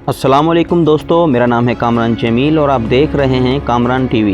अस्सलाम वालेकुम दोस्तों, मेरा नाम है कामरान जमील और आप देख रहे हैं कामरान टीवी।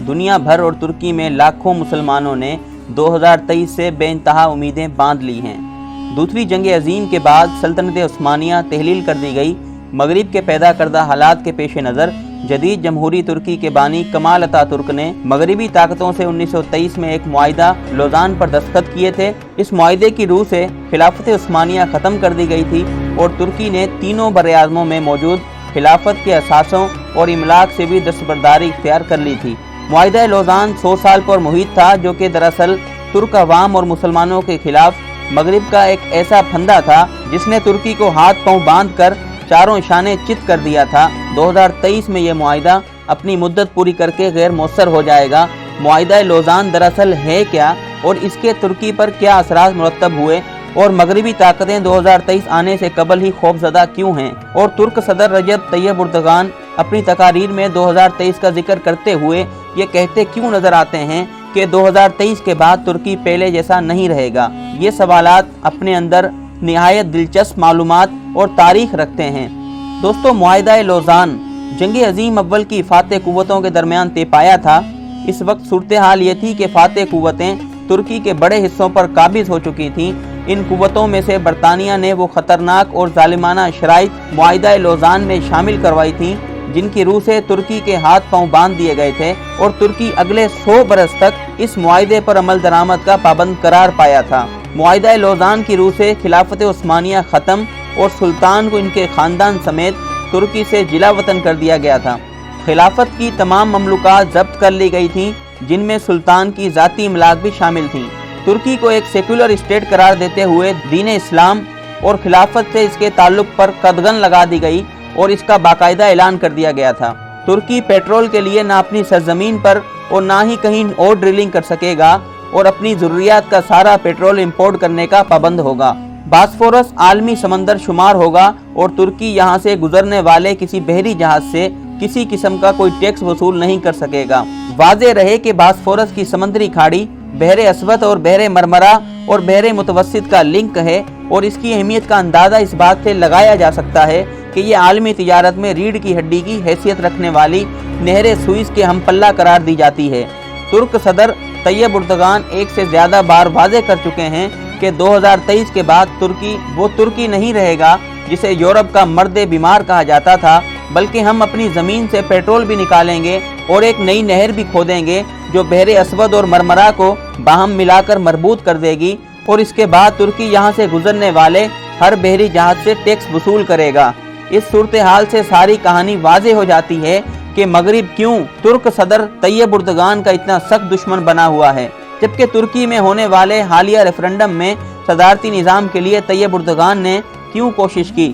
दुनिया भर और तुर्की में लाखों मुसलमानों ने 2023 से बेइंतहा उम्मीदें बांध ली हैं। दूसरी जंग अजीम के बाद सल्तनत उस्मानिया तहलील कर दी गई। मगरिब के पैदा करदा हालात के पेश नज़र जदीद जमहूरी तुर्की के बानी कमाल अतातुर्क ने मगरिबी ताकतों से 1923 में एक मुआहिदा लोज़ान पर दस्तखत किए थे। इस मुआहिदे की रूह से खिलाफत उस्मानिया ख़त्म कर दी गई थी और तुर्की ने तीनों बरआज़मों में मौजूद खिलाफत के असासों और इमलाक से भी दस्तबरदारी इख्तियार कर ली थी। मुआहिदा लोज़ान 100 साल पर मुहित था, जो कि दरअसल तुर्क अवाम और मुसलमानों के खिलाफ मगरिब का एक ऐसा फंदा था जिसने तुर्की को हाथ पांव बांध कर चारों शाने चित कर दिया था। 2023 में यह मुआहिदा अपनी मुद्दत पूरी करके गैर मौसर हो जाएगा। मुआहिदा लोज़ान दरअसल है क्या और इसके तुर्की पर क्या असरात मुरतब हुए और मगरिबी ताकतें 2023 आने से कबल ही खौफजदा क्यों हैं, और तुर्क सदर रजब तैयब उर्दगान अपनी तकारीर में 2023 का जिक्र करते हुए ये कहते क्यों नजर आते हैं कि 2023 के बाद तुर्की पहले जैसा नहीं रहेगा। ये सवालात अपने अंदर निहायत दिलचस्प मालूमात और तारीख रखते हैं। दोस्तों, मुआहिदा लोज़ान जंग अजीम अव्वल की फातह कुव्वतों के दरमियान तय पाया था। इस वक्त सूरत हाल ये थी कि फातह कुव्वतें तुर्की के बड़े हिस्सों पर काबिज हो चुकी थीं। इन कुव्वतों में से बरतानिया ने वो खतरनाक और जालिमाना शराइत मुआहिदा लोज़ान में शामिल करवाई थी जिनकी रूह से तुर्की के हाथ पांव बांध दिए गए थे और तुर्की अगले 100 बरस तक इस मुआहिदे पर अमल दरामद का पाबंद करार पाया था। मुआहिदा लोज़ान की रूह से खिलाफत उस्मानिया ख़त्म और सुल्तान को इनके ख़ानदान समेत तुर्की से जिला वतन कर दिया गया था। खिलाफत की तमाम ममलूकात जब्त कर ली गई थीं, जिनमें सुल्तान की ज़ाती इमलाक भी शामिल थीं। तुर्की को एक सेक्युलर स्टेट करार देते हुए दीन इस्लाम और खिलाफत से इसके ताल्लुक पर कदगन लगा दी गई और इसका बाकायदा ऐलान कर दिया गया था। तुर्की पेट्रोल के लिए ना अपनी सरजमीन पर और ना ही कहीं और ड्रिलिंग कर सकेगा और अपनी ज़रूरियात का सारा पेट्रोल इंपोर्ट करने का पाबंद होगा। बास्फोरस आलमी समंदर शुमार होगा और तुर्की यहाँ से गुजरने वाले किसी बहरी जहाज से किसी किस्म का कोई टैक्स वसूल नहीं कर सकेगा। वाज़ेह रहे कि बास्फोरस की समंदरी खाड़ी बहरे अस्वद और बहरे मरमरा और बहरे मुतवस्सित का लिंक है और इसकी अहमियत का अंदाज़ा इस बात से लगाया जा सकता है कि ये आलमी तिजारत में रीढ़ की हड्डी की हैसियत रखने वाली नहर सुइस के हम पल्ला करार दी जाती है। तुर्क सदर तैयब उर्दगान एक से ज़्यादा बार वाज़ेह कर चुके हैं कि 2023 के बाद तुर्की वो तुर्की नहीं रहेगा जिसे यूरोप का मर्द बीमार कहा जाता था, बल्कि हम अपनी ज़मीन से पेट्रोल भी निकालेंगे और एक नई नहर भी खोदेंगे जो बहरे अस्वद और मरमरा को बाहम मिलाकर मरबूत कर देगी और इसके बाद तुर्की यहाँ से गुजरने वाले हर बहरी जहाज से टैक्स वसूल करेगा। इस सूरत हाल से सारी कहानी वाज़ेह हो जाती है कि मगरिब क्यों तुर्क सदर तैयब उर्दगान का इतना सख्त दुश्मन बना हुआ है, जबकि तुर्की में होने वाले हालिया रेफरेंडम में सदारती निज़ाम के लिए तैयब उर्दगान ने क्यों कोशिश की।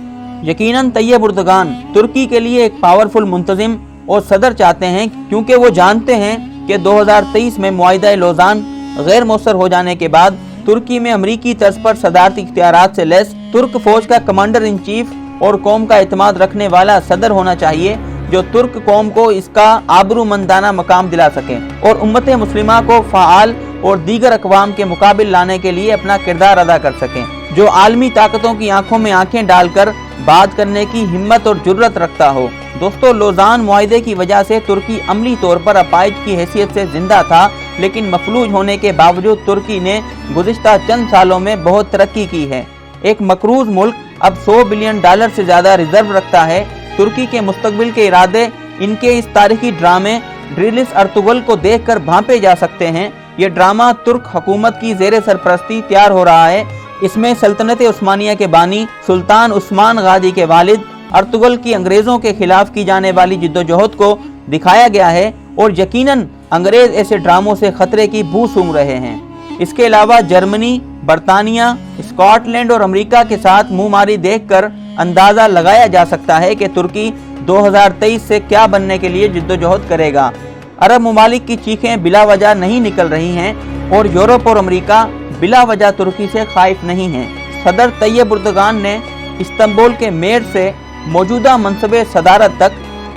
यकीनन तैयब उर्दगान तुर्की के लिए एक पावरफुल मुंतज़िम और सदर चाहते हैं, क्योंकि वो जानते हैं कि 2023 में मुआहिदा लोज़ान गैर मौसर हो जाने के बाद तुर्की में अमरीकी तर्ज पर सदारती इख्तियारात से लैस तुर्क फौज का कमांडर इन चीफ और कौम का एतमाद रखने वाला सदर होना चाहिए जो तुर्क कौम को इसका आबरूमंदाना मकाम दिला सके और उम्मत मुस्लिमा को फ़आल और दीगर अक़वाम के मुकाबिल लाने के लिए अपना किरदार अदा कर सकें, जो आलमी ताकतों की आंखों में आंखें डालकर बात करने की हिम्मत और जुर्रत रखता हो। दोस्तों, लोज़ान मुआहिदे की वजह से तुर्की अमली तौर पर अपाइज की हैसियत से जिंदा था, लेकिन मफलूज होने के बावजूद तुर्की ने गुज़िश्ता चंद सालों में बहुत तरक्की की है। एक मकरूज़ मुल्क अब $100 बिलियन से ज़्यादा रिजर्व रखता है। तुर्की के मुस्तकबिल के इरादे इनके इस तारीखी ड्रामे ड्रिलिस अर्तुगल को देखकर भांपे जा सकते हैं। ये ड्रामा तुर्क हुकूमत की ज़ेरे सरपरस्ती तैयार हो रहा है। इसमें सल्तनत उस्मानिया के बानी सुल्तान उस्मान गाजी के वालिद अर्तुगल की अंग्रेज़ों के खिलाफ की जाने वाली जिद्दोजहद को दिखाया गया है और यकीनन अंग्रेज़ ऐसे ड्रामों से खतरे की बू सूंघ रहे हैं। इसके अलावा जर्मनी, बरतानिया, स्कॉटलैंड और अमेरिका के साथ मुंहमारी देखकर अंदाज़ा लगाया जा सकता है कि तुर्की 2023 से क्या बनने के लिए जिद्दोजहद करेगा। अरब ममालिक की चीखें बिला वजह नहीं निकल रही हैं और यूरोप और अमेरिका बिला वजह तुर्की से खाइफ नहीं हैं। सदर तैयब उर्दगान ने इस्तांबुल के मेयर से मौजूदा मनसबे सदारत तक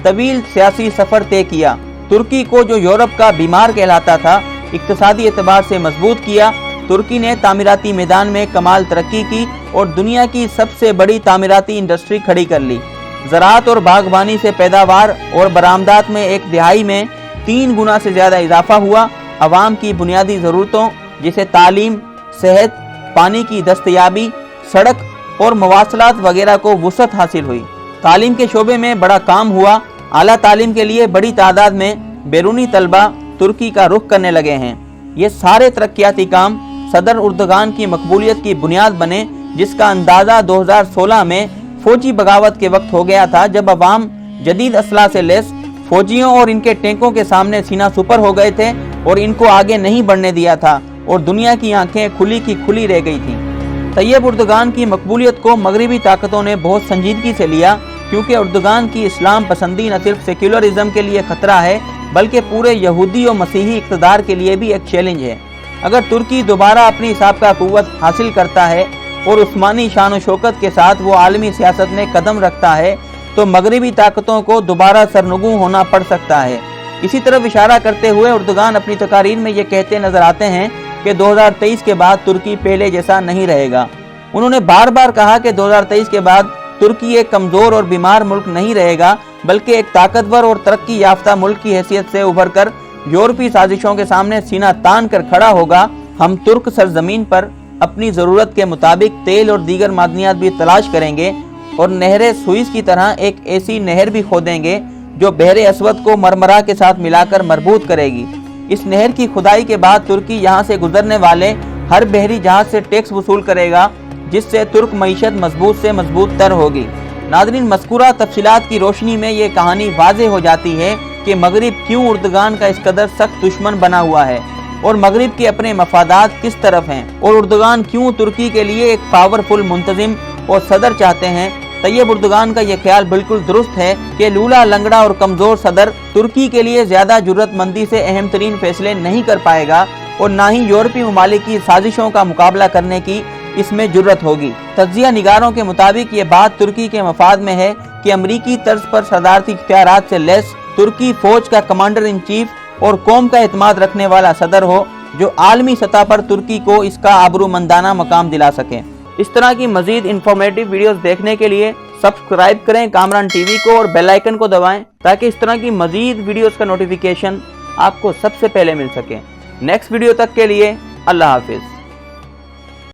तवील सियासी सफ़र तय किया। तुर्की को जो यूरोप का बीमार कहलाता था, इक्तिसादी एतबार से मजबूत किया। तुर्की ने तामीराती मैदान में कमाल तरक्की की और दुनिया की सबसे बड़ी तामीराती इंडस्ट्री खड़ी कर ली। زراعت اور باغبانی سے پیداوار اور برآمدات میں 1/2 میں 3 گنا سے زیادہ اضافہ ہوا۔ عوام کی بنیادی ضرورتوں جیسے تعلیم، صحت، پانی کی دستیابی، سڑک اور مواصلات وغیرہ کو وسعت حاصل ہوئی۔ تعلیم کے شعبے میں بڑا کام ہوا۔ اعلیٰ تعلیم کے لیے بڑی تعداد میں بیرونی طلبہ ترکی کا رخ کرنے لگے ہیں۔ یہ سارے ترقیاتی کام صدر اردگان کی مقبولیت کی بنیاد بنے، جس کا اندازہ 2016 میں فوجی بغاوت کے وقت ہو گیا تھا، جب عوام جدید اسلحہ سے لیس فوجیوں اور ان کے ٹینکوں کے سامنے سینہ سپر ہو گئے تھے اور ان کو آگے نہیں بڑھنے دیا تھا اور دنیا کی آنکھیں کھلی کی کھلی رہ گئی تھیں۔ طیب اردگان کی مقبولیت کو مغربی طاقتوں نے بہت سنجیدگی سے لیا، کیونکہ اردگان کی اسلام پسندی نہ صرف سیکولرزم کے لیے خطرہ ہے بلکہ پورے یہودی و مسیحی اقتدار کے لیے بھی ایک چیلنج ہے۔ اگر ترکی دوبارہ اپنی سابقہ قوت حاصل کرتا ہے اور عثمانی شان و شوکت کے ساتھ وہ عالمی سیاست میں قدم رکھتا ہے تو مغربی طاقتوں کو دوبارہ سرنگوں ہونا پڑ سکتا ہے۔ اسی طرف اشارہ کرتے ہوئے اردگان اپنی تقاریر میں یہ کہتے نظر آتے ہیں کہ 2023 کے بعد ترکی پہلے جیسا نہیں رہے گا۔ انہوں نے بار بار کہا کہ 2023 کے بعد ترکی ایک کمزور اور بیمار ملک نہیں رہے گا بلکہ ایک طاقتور اور ترقی یافتہ ملک کی حیثیت سے ابھر کر یورپی سازشوں کے سامنے سینہ تان کر کھڑا ہوگا۔ ہم ترک سرزمین پر اپنی ضرورت کے مطابق تیل اور دیگر معدنیات بھی تلاش کریں گے اور نہر سوئس کی طرح ایک ایسی نہر بھی کھودیں گے جو بحر اسود کو مرمرا کے ساتھ ملا کر مربوط کرے گی۔ اس نہر کی کھدائی کے بعد ترکی یہاں سے گزرنے والے ہر بحری جہاز سے ٹیکس وصول کرے گا، جس سے ترک معیشت مضبوط سے مضبوط تر ہوگی۔ ناظرین، مذکورہ تفصیلات کی روشنی میں یہ کہانی واضح ہو جاتی ہے کہ مغرب کیوں اردگان کا اس قدر سخت دشمن بنا ہوا ہے اور مغرب کے اپنے مفادات کس طرف ہیں، اور اردگان کیوں ترکی کے لیے ایک پاورفل منتظم اور صدر چاہتے ہیں۔ طیب اردگان کا یہ خیال بالکل درست ہے کہ لولا لنگڑا اور کمزور صدر ترکی کے لیے زیادہ جرأت مندی سے اہم ترین فیصلے نہیں کر پائے گا اور نہ ہی یورپی ممالک کی سازشوں کا مقابلہ کرنے کی اس میں جرأت ہوگی۔ تجزیہ نگاروں کے مطابق یہ بات ترکی کے مفاد میں ہے کہ امریکی طرز پر صدارتی اختیارات سے لیس ترکی فوج کا کمانڈر ان چیف اور قوم کا اعتماد رکھنے والا صدر ہو، جو عالمی سطح پر ترکی کو اس کا آبرومندانہ مقام دلا سکے۔ اس طرح کی مزید انفارمیٹیو ویڈیوز دیکھنے کے لیے سبسکرائب کریں کامران ٹی وی کو اور بیل آئیکن کو دبائیں تاکہ اس طرح کی مزید ویڈیوز کا نوٹیفیکیشن آپ کو سب سے پہلے مل سکے۔ نیکسٹ ویڈیو تک کے لیے اللہ حافظ۔